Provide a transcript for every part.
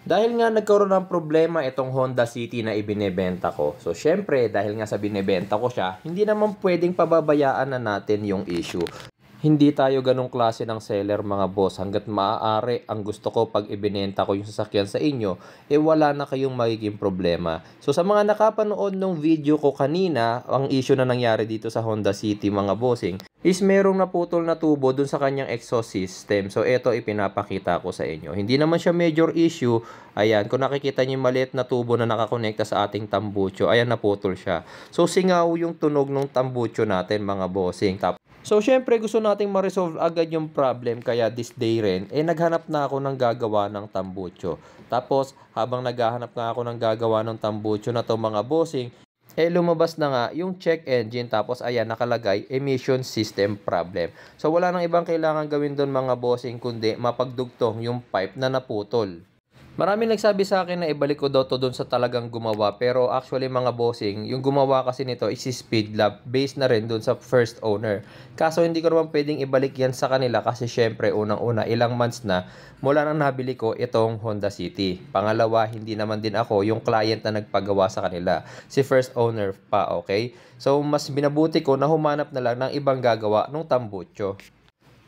Dahil nga nagkaroon ng problema itong Honda City na ibinebenta ko. So, syempre, dahil nga sa binebenta ko siya, hindi naman pwedeng pababayaan na natin yung issue. Hindi tayo ganong klase ng seller mga boss. Hanggat maaari, ang gusto ko pag ibinenta ko yung sasakyan sa inyo, wala na kayong magiging problema. So sa mga nakapanood ng video ko kanina, ang issue na nangyari dito sa Honda City mga bossing, is merong naputol na tubo dun sa kanyang exhaust system. So ito ipinapakita ko sa inyo. Hindi naman siya major issue. Ayan, kung nakikita niyo yung maliit na tubo na nakakonekta sa ating tambucho, ayan naputol siya. So singaw yung tunog ng tambucho natin mga bossing. So, syempre gusto nating ma-resolve agad yung problem kaya this day rin, naghanap na ako ng gagawa ng tambucho. Tapos, habang naghahanap nga ako ng gagawa ng tambucho na to mga bossing, lumabas na nga yung check engine tapos ayan nakalagay emission system problem. So, wala nang ibang kailangan gawin doon mga bossing kundi mapagdugtong yung pipe na naputol. Maraming nagsabi sa akin na ibalik ko daw to doon sa talagang gumawa. Pero actually mga bossing, yung gumawa kasi nito is si Speedlab. Based na rin doon sa first owner. Kaso hindi ko naman pwedeng ibalik yan sa kanila kasi syempre unang-una ilang months na mula nang nabili ko itong Honda City. Pangalawa, hindi naman din ako yung client na nagpagawa sa kanila. Si first owner pa, okay? So mas binabuti ko na humanap na lang ng ibang gagawa ng tambucho.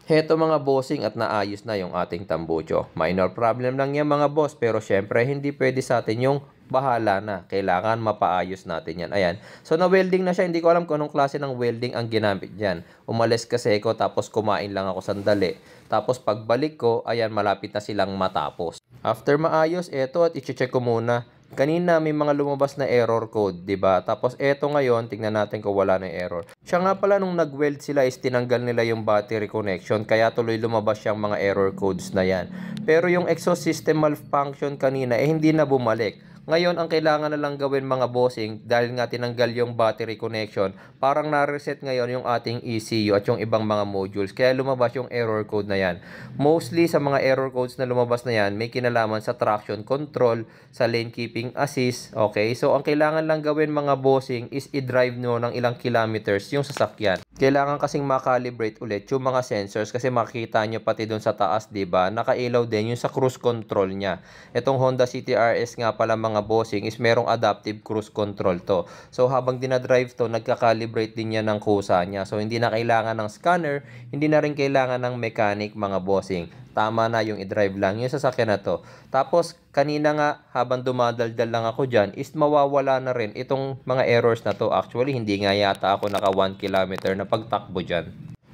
Heto mga bossing at naayos na yung ating tambucho. Minor problem lang yan mga boss pero syempre hindi pwede sa atin yung bahala na. Kailangan mapaayos natin yan. Ayan. So na-welding na siya. Hindi ko alam kung anong klase ng welding ang ginamit dyan. Umalis kasi ako tapos kumain lang ako sandali. Tapos pagbalik ko, ayan malapit na silang matapos. After maayos, eto at i-check ko muna. Kanina may mga lumabas na error code, 'di ba? Tapos eto ngayon, tingnan natin kung wala na error. Siya nga pala nung nag-weld sila is tinanggal nila yung battery connection kaya tuloy lumabas yung mga error codes na 'yan. Pero yung exhaust system malfunction kanina hindi na bumalik. Ngayon, ang kailangan na lang gawin mga bossing dahil nga tinanggal yung battery connection, parang na-reset ngayon yung ating ECU at yung ibang mga modules. Kaya lumabas yung error code na yan. Mostly sa mga error codes na lumabas na yan, may kinalaman sa traction control, sa lane keeping assist. Okay, so ang kailangan lang gawin mga bossing is i-drive nyo ng ilang kilometers yung sasakyan. Kailangan kasing makalibrate ulit yung mga sensors kasi makikita nyo pati dun sa taas, diba? Nakailaw din yung sa cruise control niya. Itong Honda City RS nga pala mga bossing is merong adaptive cruise control to. So habang dinadrive to, nagka-calibrate din yan ng kusa niya. So hindi na kailangan ng scanner, hindi na rin kailangan ng mechanic mga bossing. Tama na yung i-drive lang yung sasakyan na to. Tapos kanina nga habang dumadaldal lang ako dyan is mawawala na rin itong mga errors na to. Actually hindi nga yata ako naka 1 kilometer na pagtakbo dyan.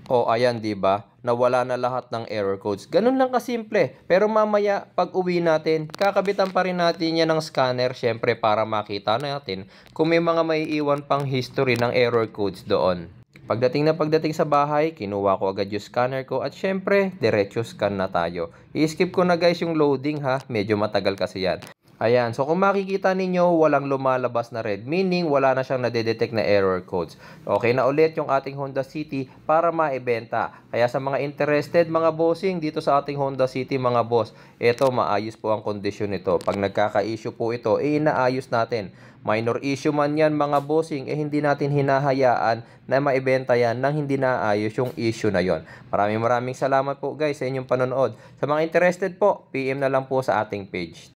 O ayan 'di ba? Nawala na lahat ng error codes. Ganun lang kasimple. Pero mamaya pag uwi natin, kakabitan pa rin natin yan ng scanner syempre para makita natin kung may mga maiiwan pang history ng error codes doon. Pagdating sa bahay, kinuha ko agad yung scanner ko at syempre, diretso scan na tayo. I-skip ko na guys yung loading ha, medyo matagal kasi yan. Ayan, so kung makikita ninyo, walang lumalabas na red, meaning wala na siyang nadedetect na error codes. Okay na ulit yung ating Honda City para maibenta. Kaya sa mga interested mga bossing dito sa ating Honda City mga boss, eto maayos po ang kondisyon nito. Pag nagkaka-issue po ito, inaayos natin. Minor issue man yan mga bossing, hindi natin hinahayaan na maibenta yan nang hindi naayos yung issue na yon. Maraming salamat po guys sa inyong panonood. Sa mga interested po, PM na lang po sa ating page.